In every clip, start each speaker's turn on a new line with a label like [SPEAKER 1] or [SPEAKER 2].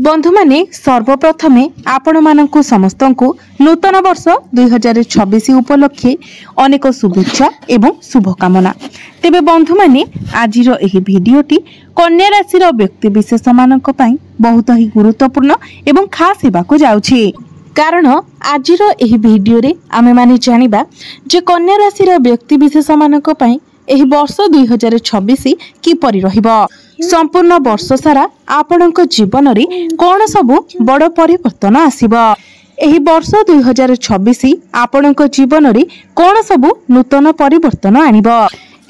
[SPEAKER 1] बंधु माने सर्वप्रथमे आपण मानकु समस्तंकु नूतन वर्ष 2026 उपलक्षे अनेक शुभेच्छा एवं शुभकामना। तेबे बंधु माने आजिरो एही भिडियोटी कन्या राशि व्यक्ति विशेष मानक पई बहुत ही गुरुत्वपूर्ण एवं खास हेबाकु जाउछि। कारण आजिरो एही भिडियो रे आमे माने जानिबा जे कन्या राशि व्यक्ति विशेष मानक पई एही वर्ष 2026 किपरि रहिबो। संपूर्ण वर्ष सारा आपणक जीवन रे कोन सबु बड़ परिवर्तन आसीबो। एही वर्ष 2026 आपणक जीवन रे कोन सबु नूतन परिवर्तन आनिबो।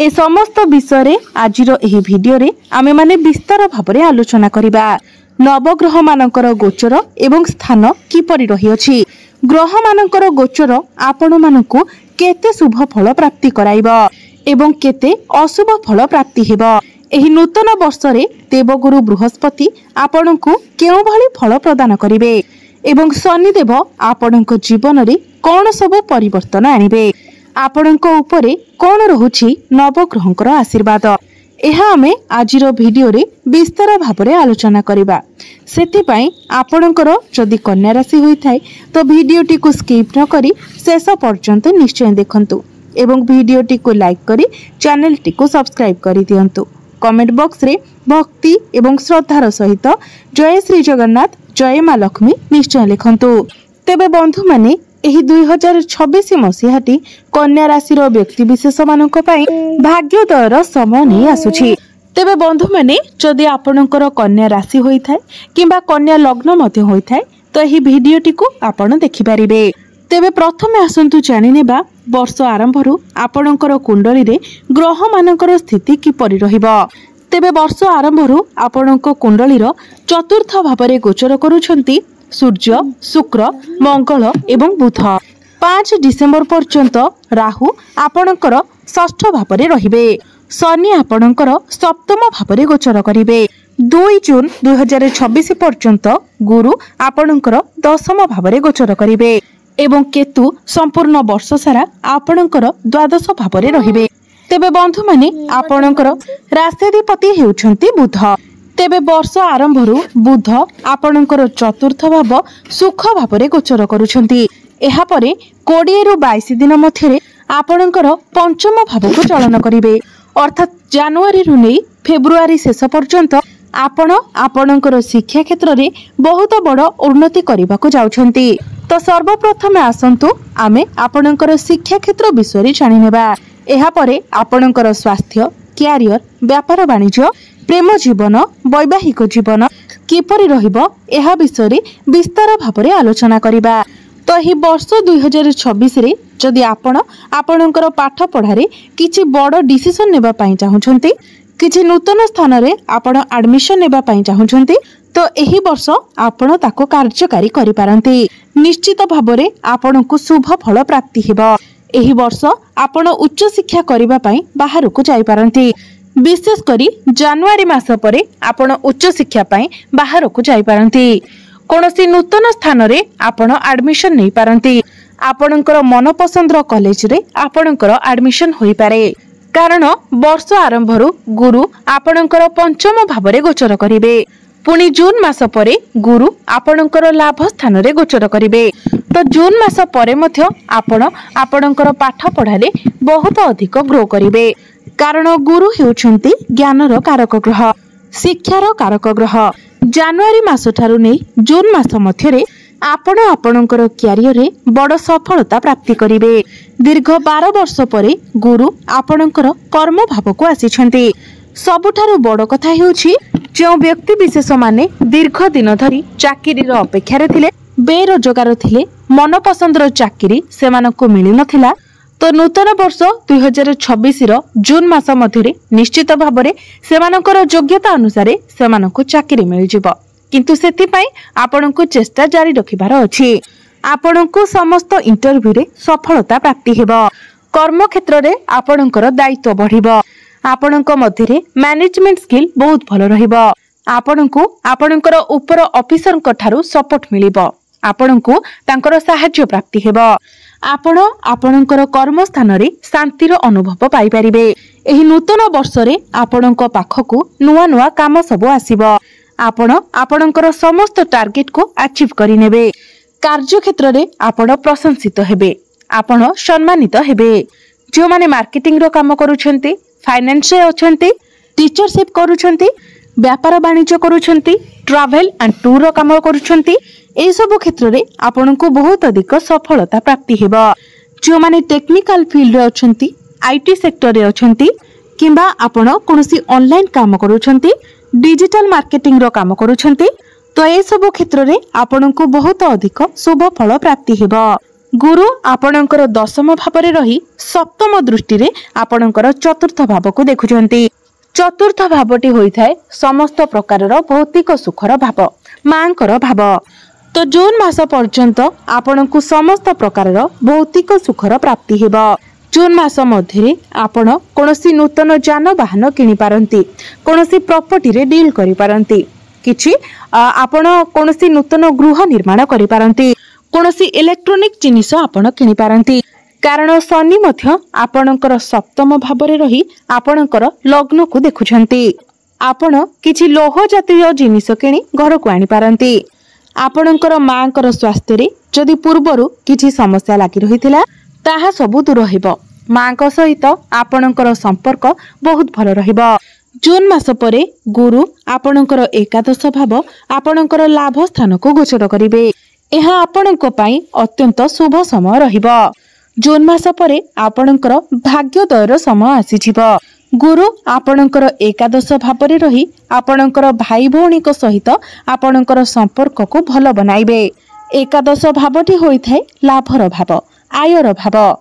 [SPEAKER 1] ए समस्त विषय रे आजिरो एही भिडियो रे आमे माने विस्तार भाबरे आलोचना करिबा। नवग्रह मानकर गोचर एवं स्थान किपरि रही अछि। ग्रह मानकर गोचर आपण मानकु केते शुभ फल प्राप्ति कराइबो एवं केते अशुभ फल प्राप्ति हेबो। एही नूतन वर्ष रे देवगुरु बृहस्पति आपणकु केउ भली फल प्रदान करिवे एवं शनिदेव आपणक जीवन रे कोन सब परिवर्तन आनिबे। आपणक उपरे कोन रहुछि नवग्रहंकर आशीर्वाद एहा आमे आजिरो भिडियो रे विस्तार भाबरे आलोचना करिबा। सेति पई आपणकर जदि कन्या राशि होई थाए तो भिडियोटी को स्किप न करी शेष पर्यंत निश्चय देखंतु एवं भिडियोटी को लाइक करी चैनल टी को सब्सक्राइब करी दियंतु। कमेंट बॉक्स रे भक्ति एवं श्रद्धार सहित जय श्री जगन्नाथ जय मां लक्ष्मी निश्चय लिखंतु। तेबे बंधु माने एही 2026 मसीहाटी कन्या राशि व्यक्ति विशेष मानक पई भाग्योदयर समय नहीं आसुछि। तेबे बंधु माने जदि आपणकर कन्या राशि होई थाए किंबा कन्या लग्न मध्ये होई थाए तो एही भिडियोटी को आपण देखि परिबे। तेबे प्रथमे आसंतु जानि नेबा वर्ष आरंभरु आपणकर कुंडली रे ग्रह मानकर स्थिति किपरि रहिबो। तेबे वर्ष आरंभरु आपणक कुंडली रो चतुर्थ भाबरे गोचर करूछंती सूर्य शुक्र मंगल एवं बुध। 5 डिसेंबर पर्यंत राहु आपणकर षष्ठ भाबरे रहिबे। शनि आपणकर सप्तम भाबरे गोचर करिवे। 2 जून 2026 पर्यंत गुरु आपणकर दशम भाबरे गोचर करिवे एवं केतु संपूर्ण वर्ष सारा आपणकर द्वादश भाबरे रहिबे। तेबे बंधु माने आपणकर राष्ट्राधिपति हेउछंती बुध। तेबे वर्ष आरंभरु बुध आपणकर चतुर्थ भाव सुख भाबरे गोचर करूछंती। एहा परे 20 रु 22 दिन मध्यरे आपणकर पंचम भाव को चलन करिवे। अर्थात जनवरी रु नै फेब्रुआरी शेष पर्यंत आपण आपणकर शिक्षा क्षेत्र रे बहुत बड़ उन्नति करबाको जाउछंती। तो सर्वप्रथम आसंतु आमे आपणकर शिक्षा क्षेत्र विषय रे जानि नेबा। एहा परे आपणकर स्वास्थ्य कैरियर व्यापार वाणिज्य प्रेम जीवन वैवाहिक जीवन किपरि रहिबो एहा विषय रे विस्तार भाबरे आलोचना करिबा। तो एही वर्ष 2026 रे जदि आपणकर पाठ पढारे किछि बड़ डिसिजन नेबा पई चाहुछंती किछि नूतन स्थान रे आपण एडमिशन नेबा पई चाहुछंती तो एही वर्ष आपण ताको कार्यकारी करि पारंती। निश्चित भाबरे आपणकु शुभ फल प्राप्ति हेबो। एही वर्ष आपण उच्च शिक्षा करिबा पई बाहर को जाई पारंती। विशेष करी जनवरी मास परे आपण उच्च शिक्षा पई बाहर को जाई पारंती। कोनोसी नूतन स्थान रे आपण एडमिशन नै पारंती। आपणकर मन पसंदर कॉलेज रे आपणकर एडमिशन होई पारे। कारण वर्ष आरंभरु गुरु आपणकर पंचम भाबरे गोचर करिवे। पुणी जून मास परे गुरु आपणकर लाभ स्थान रे गोचर करिवे। तो जून मास परे मध्य आपणकर पाठ पढाले बहुत अधिक ग्रो करिवे। कारण गुरु हेउछंती ज्ञानर कारक ग्रह शिक्षार कारक ग्रह। जनवरी मास ठारु नै जून मास मध्यरे आपणकर क्यारियर रे बड़ सफलता प्राप्ति करिवे। दीर्घ 12 वर्ष परे गुरु आपणकर कर्म भाव को आसीछंती। सबुठारु बड़ कथा हेउछि जो व्यक्ति विशेष माने दीर्घ दिन धरी चाकरी अपेक्षा थिले बेरोजगार थिले मन पसंदर चाकरी सेमानकु मिली नथिला तो नूतन वर्ष 2026 जून मास मध्यरे निश्चित भाबरे सेमानकर योग्यता अनुसार सेमानकु चाकरी मिल जिवो। किंतु सेति पई आपणकु चेष्टा जारी रखिबार अछि। आपणकु समस्त इंटरव्यू रे सफलता प्राप्ति हेबो। कर्म क्षेत्र रे आपणकर दायित्व बढ़िबो। आपणक मध्यरे मैनेजमेंट स्किल बहुत भल रहिबो। आपणकु आपणकर ऊपर ऑफिसर ठारू सपोर्ट मिलिबो। आपणकु तांकर सहायता प्राप्ति हेबो। आपण आपणकर कर्म स्थान रे शांतिर अनुभव पाई परिबे। एही नूतन वर्ष रे आपणक पाखकु नुवा नुवा काम सब आसीबो। आपण आपणकर समस्त टार्गेट को अचीव करिनेबे। कार्य क्षेत्र रे आपण प्रशंसित हेबे, आपण सम्मानित हेबे। जो माने मार्केटिंग रो काम करूछंती, फाइनेंस रे अछंती, टीचरशिप करूछंती, व्यापार वाणिज्य करूछंती, ट्रैवल एंड टूर रो काम करूछंती, ए सब क्षेत्र रे आपण को बहुत अधिक सफलता प्राप्ति हेबा। जो माने टेक्निकल फील्ड रे अछंती, आईटी सेक्टर रे अछंती, किंबा आपण कोनोसी ऑनलाइन काम करूछंती, डिजिटल मार्केटिंग रो काम करूछंती, तो ए सब क्षेत्र रे आपण को बहुत अधिक शुभ फल प्राप्ति हेबा। गुरु आपणकर दशम भाव रे रही सप्तम दृष्टि रे आपणकर चतुर्थ भाव को देखुछंती। चतुर्थ भावटी होइथाय समस्त प्रकारर भौतिक सुखर भाव, मांकर भाव। तो जून मास पर्यंत आपणकु समस्त प्रकारर भौतिक सुखर प्राप्ति हेबा। जून मास मध्यरे आपण कोनोसी नूतन जानवाहन किनि पारंती, कोनोसी प्रॉपर्टी रे डील करि पारंती, किछि आपण कोनोसी नूतन गृह निर्माण करि पारंती, कोनोसी इलेक्ट्रॉनिक जिनिस आपण किनि पारंती। कारण शनि मध्य आपणकर सप्तम भाव रे रही आपणकर लग्न को देखुछंती। आपण किछि लोह जातीय जिनिस किनि घर को आनि पारंती। आपणकर मांकर स्वास्थ्य रे जदि पूर्वरु किछि समस्या लागि रहिथिला ताहा सब दूर हेबो। मांक सहित आपणकर संपर्क बहुत भल रहिबो। जून मास परे गुरु आपणकर एकादश भाव आपणकर लाभ स्थान को गोचर करिवे। एहा आपणक पई अत्यंत शुभ समय रहिबो। जून मास परे आपणकर भाग्योदयर समय आसीजिबो। गुरु आपणकर एकादश भाव रे रही आपणकर भाई भौणी को सहित आपणकर संपर्क को भल बनाइबे। एकादश भावटी होइथाय लाभर भाव, आयर भाव,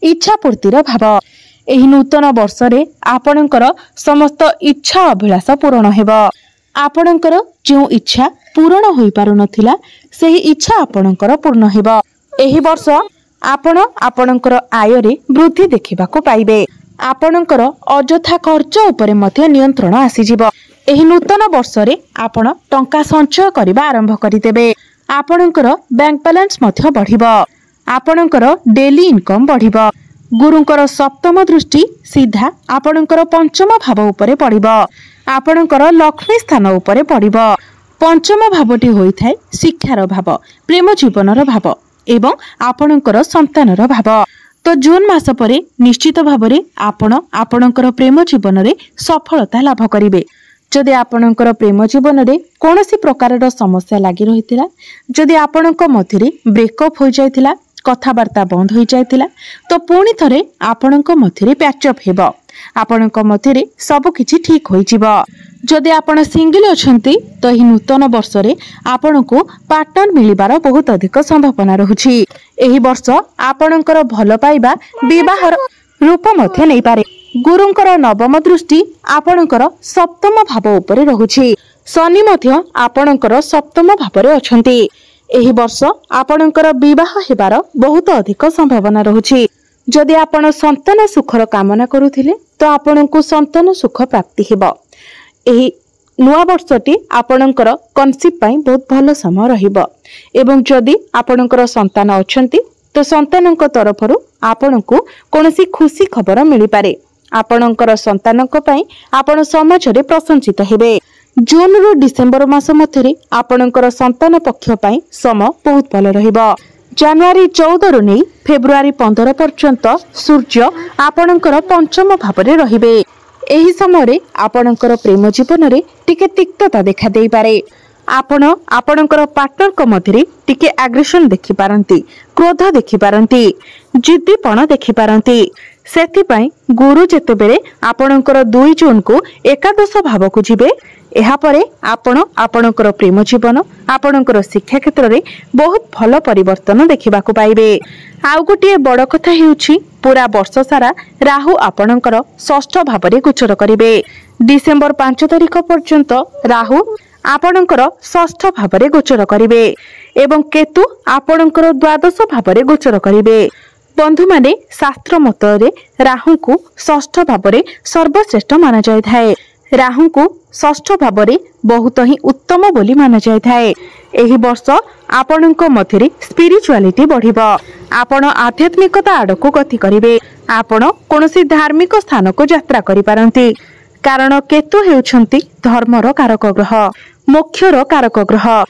[SPEAKER 1] इच्छा पूर्तिर भाव। एही नूतन वर्ष रे आपणकर समस्त इच्छा अभिलाष पूर्ण हेबो। आपणकर जो इच्छा पूर्ण होई पारु नथिला सेही इच्छा आपणकर पूर्ण हेबो। एही वर्ष आपण आपणकर आय रे वृद्धि देखिबा को पाइबे। आपणकर अजथा खर्च उपरे मध्य नियंत्रण आसीजिबो। एही नूतन वर्ष रे आपण टंका संचय करिबा आरंभ करिदेबे। आपणकर बैंक बैलेंस मध्य बढ़िबो। आपणकर डेली इनकम बढ़िबो। गुरुंकर सप्तम दृष्टि सीधा आपणकर पंचम भाव उपरे पड़िबो। आपणकर लक्ष्मी स्थान उपरे पड़िबो। पंचम भावटी होइथाय शिक्षार भाव, प्रेम जीवनर भाव एवं आपणकर संतानर भाव। तो जून मास परे निश्चित भावरे आपण आपणकर प्रेम जीवन रे सफलता लाभ करिवे। जदि आपणकर प्रेम जीवन रे कोनोसी प्रकारर समस्या लागि रहितिला, जदि आपणक मध्यरे ब्रेकअप हो जायतिला, कथाबार्ता बंद हो जायतिला, तो पुणी थरे आपणक मध्यरे पैचअप हेबो। आपणक मध्यरे सब किछि ठीक होई जिवो। जदि आपण सिंगल अछंती तो ही नूतन वर्ष रे आपणको पार्टनर मिलिबार बहुत अधिक संभावना रहुछि। एही वर्ष आपणकर भल पाइबा विवाहर रूप मध्य नै पारे। गुरुंकर नवम दृष्टि आपणकर सप्तम भाव उपरे रहुछि। शनि मध्य आपणकर सप्तम भाव रे अछंती। एही वर्ष आपणकर विवाह हेबार बहुत अधिक संभावना रहुछि। जदि आपण संतान सुखर कामना करूथिले तो आपणको संतान सुख प्राप्ति हेबो। एही नुआ वर्षटी आपणकर कनसिप पई बहुत भल समय रहिबो। एवं जदि आपणकर संतान अछंती तो संतानक तरफरु आपणको कोनोसी खुशी खबर मिली पारे। आपणकर संतानक पई आपण समाज रे प्रशंसित हेबे। जून रु डिसेंबर मास मध्यरे आपणकर संतान पक्ष पई समय बहुत भल रहिबो। जनवरी 14 रु नै फेब्रुआरी 15 पर्यंत सूर्य आपणकर पंचम भाव रे रहिबे। एही समय आपणकर प्रेम जीवन रे टिके तिक्तता देखा देई पारे। आपण आपणकर पार्टनर को मध्यरे टिके एग्रेशन देखि पारंती, क्रोध देखि पारंती, जिद्दीपण देखि पारंती। सेथि पई गुरु जेते बेले आपणकर 2 जून को एकादश भाव को जिबे, एहा परे आपण आपणकर प्रेम जीवन, आपणकर शिक्षा क्षेत्र रे बहुत भल परिवर्तन देखिबा को पाइबे। आउ गोटे बड़ कथा हेउछि पूरा वर्ष सारा राहु आपणकर षष्ठ भाव रे गोचर करिवे। डिसेंबर 5 तारिख पर्यंत राहु आपणकर षष्ठ भाव रे गोचर करिवे एवं केतु आपणकर द्वादश भाव रे गोचर करिवे। बंधु माने शास्त्र मत रे राहु को षष्ठ भाव रे सर्वश्रेष्ठ माना जाय थाए। राहु को षष्ठ भाव रे बहुत ही उत्तम बोली माना जाय थाए। एही वर्ष आपणक मध्यरे स्पिरिचुआलिटी बढ़िबो। आपण आध्यात्मिकता आडको गति करिवे। आपण कोनोसी धार्मिक स्थान को यात्रा करि पारंती, कारण केतु हेउछंती धर्मर कारक ग्रह। मोक्षर कारक ग्रह।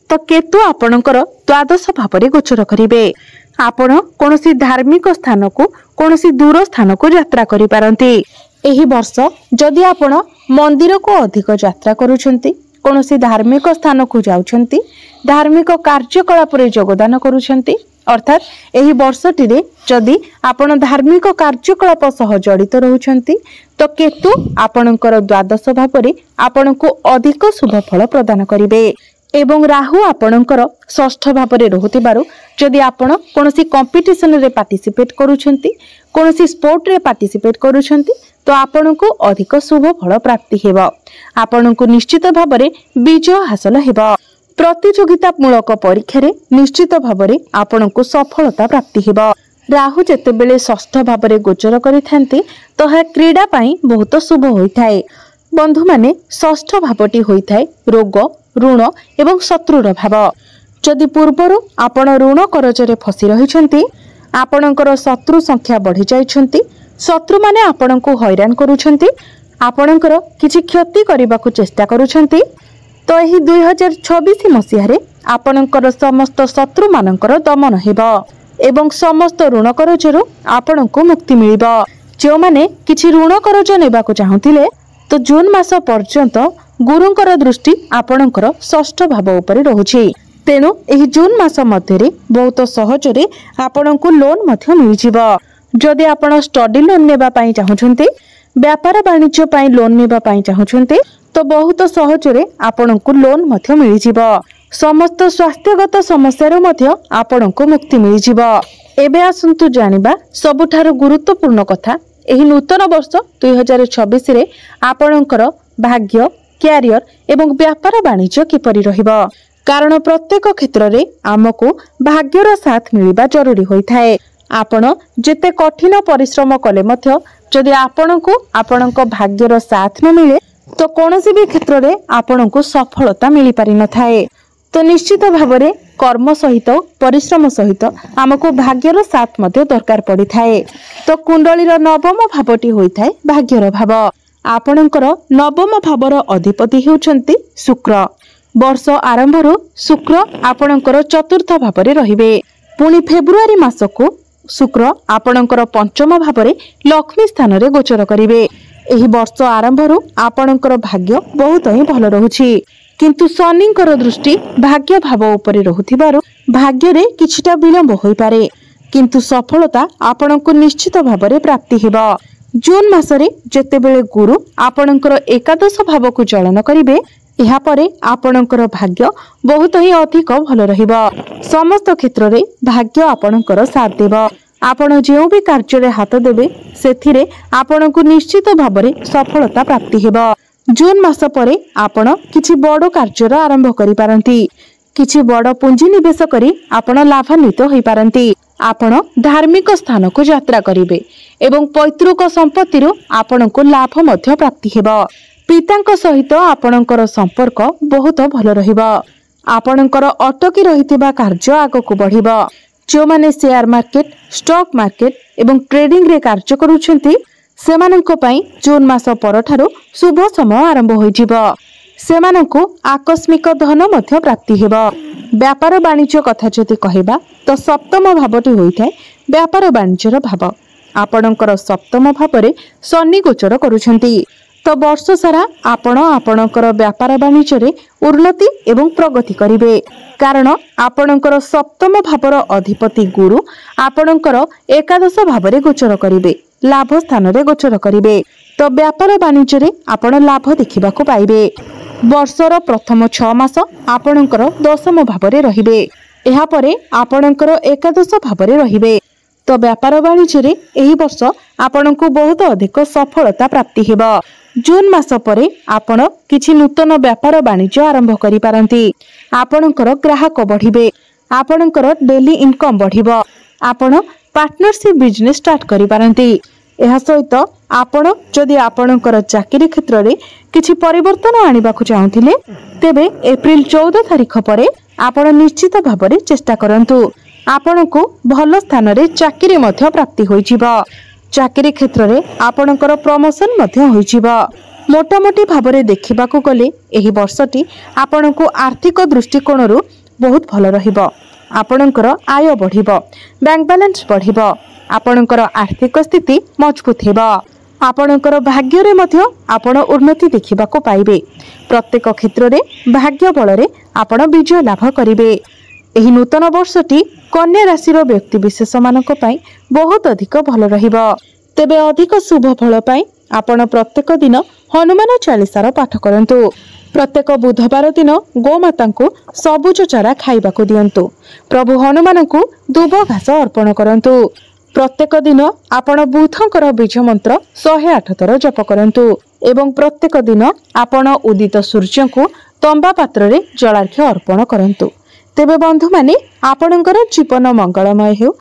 [SPEAKER 1] तो केतु आपणकर द्वादश भाव में गोचर करिवे। आपण कोनोसी धार्मिक स्थान को कोनोसी दूर स्थान को यात्रा करि पारंती। एही वर्ष जदि आपण मंदिर को अधिक यात्रा करूछंती, कोनोसी धार्मिक स्थान को जाउछंती, धार्मिक कार्यकलाप रे योगदान करूछंती, अर्थात एही वर्षटी रे जदि आपण धार्मिक कार्यकलाप सह जड़ित रहउछंती तो केतु आपणकर द्वादश भाव में आपणको अधिक शुभ फल प्रदान करिवे। एवं राहु आपणकर षष्ठ भाव में रहुतिबारु जदि आपण कोनोसी कंपटीशन रे पार्टिसिपेट करूछंती, कोनोसी स्पोर्ट रे पार्टिसिपेट करूछंती तो आपणको अधिक शुभ फल प्राप्ति हेबो। आपणको निश्चित भाव में विजय हासिल हेबो। प्रतियोगिता मूलक परीक्षा रे निश्चित भाव में आपणको सफलता प्राप्ति हेबो। राहु जेतेबेले षष्ठ भाव में गोचर करिथांती तो हा क्रीडा पाई बहुत शुभ होइथाए। बंधु माने षष्ठ भावटी होइथाए रोग, ऋण एवं शत्रुर भाव। जदि पूर्वरु आपण ऋण करजरे फसी रहिछंती, आपणकर शत्रु संख्या बढ़ी जाइछंती, शत्रु माने आपणको हैरान करूछंती, आपणकर किछि क्षति करबाकू चेष्टा करूछंती तो एही 2026 मसिहारे आपणकर समस्त शत्रु मानकर दमन हेबो एवं समस्त ऋण करजरु आपणको मुक्ति मिलिबो। जो माने किछि ऋण करज नेबाकू चाहुथिले तो जून मास पर्यंत गुरुंकर दृष्टि आपणकर षष्ठ भाव उपरे रहुछि। तेणु एही जून मास मध्यरे बहुत सहजरे आपणको लोन मध्य मिलिजिबो। जदि आपण स्टडी लोन नेबा पई चाहुछंती, व्यापार वाणिज्य पई लोन नेबा पई चाहुछंती तो बहुत सहजरे आपणको लोन मध्य मिलिजिबो। समस्त स्वास्थ्यगत समस्या मध्य आपणको मुक्ति मिलिजिबो। एबे आसंतु जानिबा सबुठारु गुरुत्वपूर्ण कथा एही नूतन वर्ष 2026 रे आपणकर भाग्य, क्यारियर एवं व्यापार वाणिज्य किपरि रहिबो। कारण प्रत्येक क्षेत्र रे आमको भाग्यर साथ मिलिबा जरूरी होइथाए। आपण जेते कठिन परिश्रम कले मध्य जदि आपणको आपणक भाग्यर साथ न मिले तो कोनोसी भी क्षेत्र रे आपणको सफलता मिली पारि न थाए। तो निश्चित भाव में कर्म सहित परिश्रम सहित आमको भाग्यर साथ मध्य दरकार पड़ी थाए। तो कुंडलीर नवम भावटी होइथाए भाग्यर भाव। आपणकर नवम भावर अधिपति हेउछंती शुक्र। वर्ष आरंभरु शुक्र आपणकर चतुर्थ भाव में रहिबे। पुणी फेब्रुआरी मासको शुक्र आपणकर पंचम भाव में लक्ष्मी स्थान रे गोचर करिवे। एही वर्ष आरंभरु आपणकर भाग्य बहुत ही भल रहुछि, किंतु शनिंकर दृष्टि भाग्य भाव उपरे रहुथिबारु भाग्य रे किछिटा विलंब होई पारे, किंतु सफलता आपणको निश्चित भाव में प्राप्ति हेबो। जून मासरे जेतेबेले गुरु आपणकर एकादश भाव को चलन करिवे, एहा परे आपणकर भाग्य बहुत ही अधिक भल रहिबो। समस्त क्षेत्र रे भाग्य आपणकर साथ देबो। आपण जेउ भी कार्य रे हाथ देबे सेथिरे आपणको निश्चित भाव में सफलता प्राप्ति हेबो। जून मास परे आपण किछि बड़ कार्यर आरंभ करि पारंती, किछि बड़ पुंजी निवेश करी आपण लाभान्वित होई पारंती। आपण धार्मिक स्थान को यात्रा करिवे एवं पैतृक संपत्ति रो आपणको लाभ मध्य प्राप्ति हेबो। पितांक सहित आपणकर संपर्क बहुत भल रहिबो। आपणकर अटकी रहितबा कार्य आगको बढ़िबो। जो माने शेयर मार्केट, स्टॉक मार्केट एवं ट्रेडिंग रे कार्य करूछंती सेमानंको पई जून मास परठारु शुभ समय आरंभ होइजिबो। सेमानंको आकस्मिक धन मध्य प्राप्ति हेबो। व्यापार वाणिज्य कथा जति कहिबा तो सप्तम भावटी होइथाय व्यापार वाणिज्यर भाव। आपणकर सप्तम भाव में शनि गोचर करूछंती तो वर्ष सारा आपण आपणकर व्यापार वाणिज्य रे उन्नति एवं प्रगति करिवे। कारण आपणकर सप्तम भावर अधिपति गुरु आपणकर एकादश भाव में गोचर करिवे, लाभ स्थान रे गोचर करिवे। तो व्यापार वाणिज्य रे आपण लाभ देखिबाको पाइबे। वर्षर प्रथम 6 मास आपणकर दशम भाव में रहिबे, एहा परे आपणकर एकादश भाव में रहिबे। तो व्यापार वाणिज्य रे एही वर्ष आपणको बहुत अधिक सफलता प्राप्ति हेबो। जून मास परे आपण किछि नूतन व्यापार वाणिज्य आरंभ करि पारंती। आपणकर ग्राहक बढ़िबे, आपणकर डेली इनकम बढ़िबो। आपण पार्टनरशिप बिजनेस स्टार्ट करि पारंती। एहा सहित आपण जदि आपणकर चाकरी क्षेत्र रे किछि परिवर्तन आनिबाकू चाहुथिले तेबे एप्रिल 14 तारिख परे आपण निश्चित भाव में चेष्टा करंतु। आपणको भल स्थान रे चाकरी मध्य प्राप्ति होइजिबो। चाकरी क्षेत्र रे आपणकर प्रमोशन मध्य होइजिबो। मोटामोटी भाव में देखा गले यह वर्षटी आपण को आर्थिक दृष्टिकोण बहुत भल रहिबो। आपणकर आय बढ़िबो, बैंक बैलेंस बढ़िबो, आपणकर आर्थिक स्थिति मजबूत हेबो। आपणकर भाग्य रे मध्य आपण उन्नति देखिबा को पाइबे। प्रत्येक क्षेत्र रे भाग्य बल रे आपण विजय लाभ करिवे। एही नूतन वर्षटी कन्या राशि रो व्यक्ति विशेष मानक पई बहुत अधिक भल रहिबो। तेबे अधिक शुभ फल पई आपण प्रत्येक दिन हनुमान चालीसार पाठ करंतु। प्रत्येक बुधवार दिन गोमाता को सबुज चारा खाइबाकू दियंतु। प्रभु हनुमान को दुब घास अर्पण करंतु। प्रत्येक दिन आपण बुधंकर बीज मंत्र 108 थर जप करंतु एवं प्रत्येक दिन आपण उदित सूर्य को तंबा पात्र रे जलार्घ्य अर्पण करंतु। तेबे बंधु माने आपणकर जीवन मंगलमय हेउ।